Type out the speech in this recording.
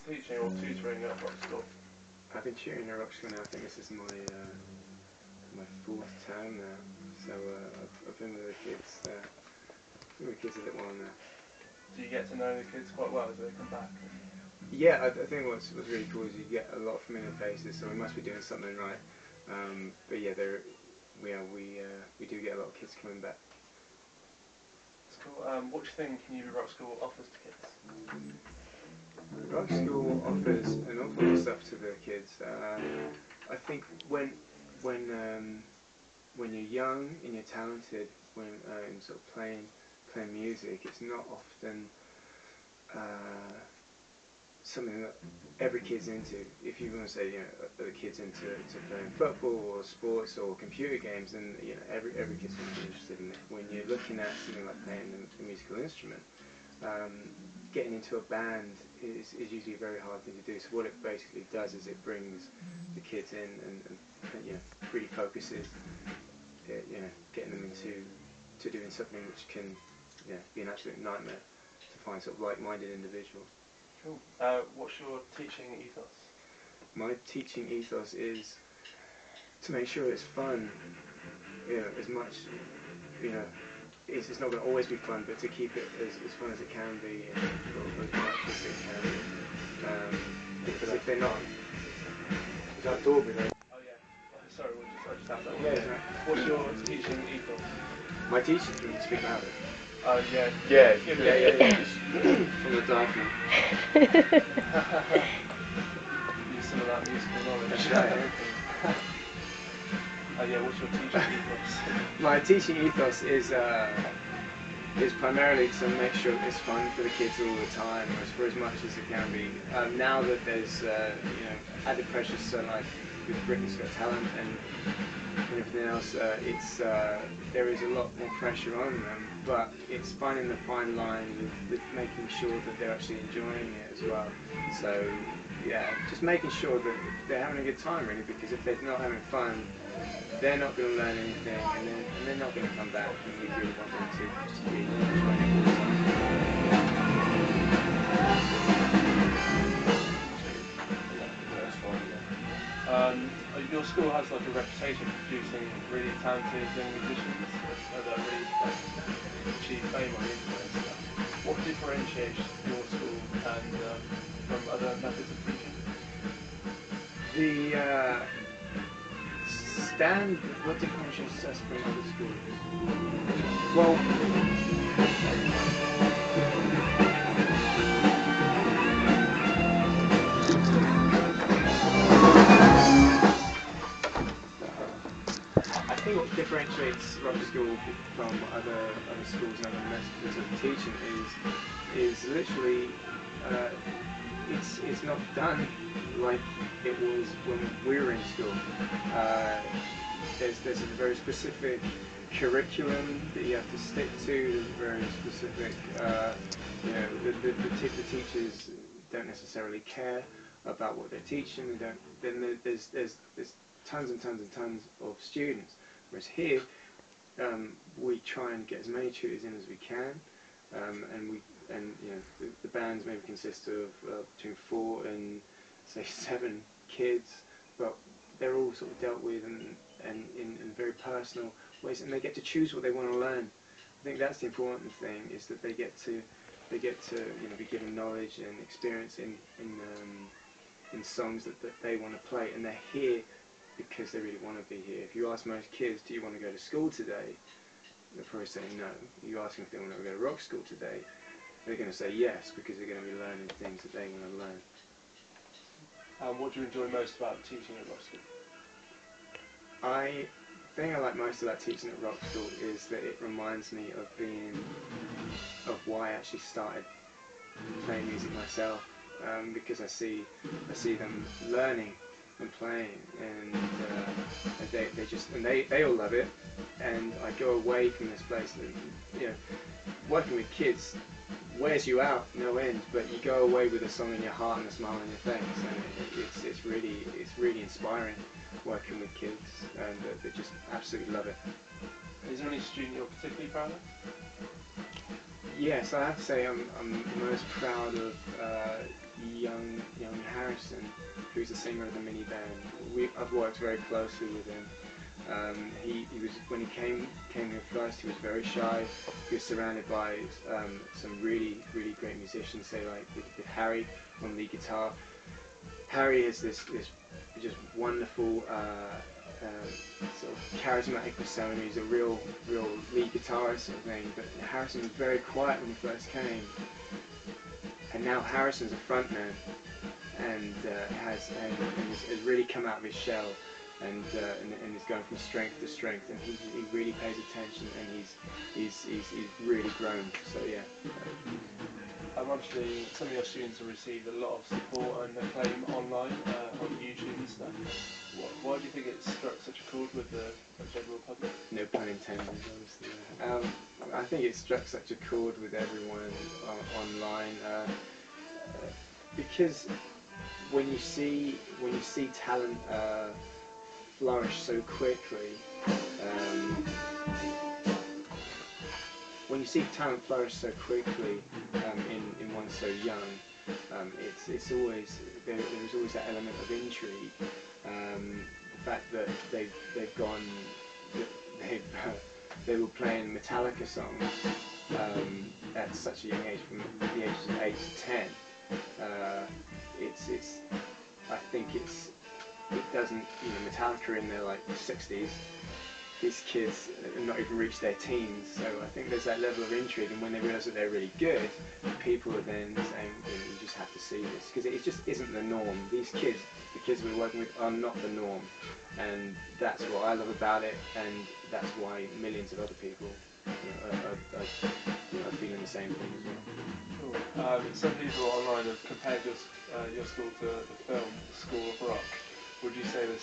teaching or tutoring at rock school? I've been tutoring at rock school now. I think this is my fourth term now. So I've been with the kids. Been with the kids a little while now. Do you get to know the kids quite well as they come back? Yeah, I think what's really cool is you get a lot of familiar faces. So we must be doing something right. But yeah, we do get a lot of kids coming back. That's cool. What do you think Newbury Rock School offers to kids? Rock school offers an awful lot of stuff to the kids. I think when you're young and you're talented, when sort of playing music, it's not often something that every kid's into. If you want to say, the kids into playing football or sports or computer games, then every kid's going to be interested in it. When you're looking at something like playing a musical instrument, getting into a band is usually a very hard thing to do. So what it basically does is it brings the kids in and really focuses, getting them into doing something which can be an absolute nightmare to find sort of like-minded individuals. Cool. What's your teaching ethos? My teaching ethos is to make sure it's fun. As much, it's not going to always be fun, but to keep it as fun as it can be, and as much as it can be. Because if they're not, Is that Dorby though? Oh yeah. Sorry, I just asked that one. Yeah, right. What's your teaching ethos? my teachers can speak louder. Yeah. Yeah. From the diaphragm. Use some of that musical knowledge. That's right. Yeah, what's your teaching ethos? My teaching ethos is primarily to make sure it's fun for the kids all the time, or for as much as it can be. Now that there's added pressures, so like with Britain's Got Talent and everything else, there is a lot more pressure on them. But it's finding the fine line with making sure that they're actually enjoying it as well. So yeah, just making sure that they're having a good time really, because if they're not having fun, they're not going to learn anything, and they're not going to come back, and we really want them to just be enjoying it all the time. Your school has like a reputation for producing really talented young musicians that really achieve fame on the internet. What differentiates your school and from other methods of teaching? What differentiates us from other schools? Well, I think what differentiates Rock School from other schools and other methods of teaching is literally it's not done like it was when we were in school. There's a very specific curriculum that you have to stick to. There's very specific, the teachers don't necessarily care about what they're teaching. There's tons and tons and tons of students. Whereas here, we try and get as many tutors in as we can, and the bands maybe consist of between 4 and say 7 kids, but they're all sort of dealt with and in very personal ways, and they get to choose what they want to learn. I think that's the important thing, is that they get to be given knowledge and experience in songs that they want to play, and they're here because they really want to be here. If you ask most kids, do you want to go to school today? They'll probably say no. You ask them if they want to go to rock school today, they're going to say yes, because they're going to be learning things that they want to learn. What do you enjoy most about teaching at rock school? The thing I like most about teaching at rock school is that it reminds me of why I actually started playing music myself, because I see them learning and playing, and they all love it, and I go away from this place, and working with kids wears you out no end, but you go away with a song in your heart and a smile on your face, and it's really inspiring working with kids, and they just absolutely love it. Is there any student you're particularly proud of? Yes, I have to say I'm most proud of young Harrison, who's the singer of the mini band. I've worked very closely with him. He was, when he came here first, he was very shy. He was surrounded by some really great musicians. Say like with Harry on lead guitar. Harry is this just wonderful sort of charismatic persona. He's a real lead guitarist sort of thing. But Harrison was very quiet when he first came, and now Harrison's a frontman and has really come out of his shell. And is going from strength to strength, and he really pays attention, and he's really grown. So yeah. Obviously, some of your students have received a lot of support and acclaim online on YouTube and stuff. Why do you think it struck such a chord with the general public? No pun intended, obviously. I think it struck such a chord with everyone online because when you see talent flourish so quickly. When you see talent flourish so quickly in one so young, it's always there's always that element of intrigue. The fact that they were playing Metallica songs at such a young age, from the ages of 8 to 10. I think it doesn't, Metallica in their like 60s, these kids have not even reached their teens, so I think there's that level of intrigue, and when they realise that they're really good, people are then saying, you just have to see this, because it just isn't the norm. These kids, the kids we're working with, are not the norm, and that's what I love about it, and that's why millions of other people are feeling the same thing as well. Cool. Some people online have compared your school to the film School of Rock. Would you say there's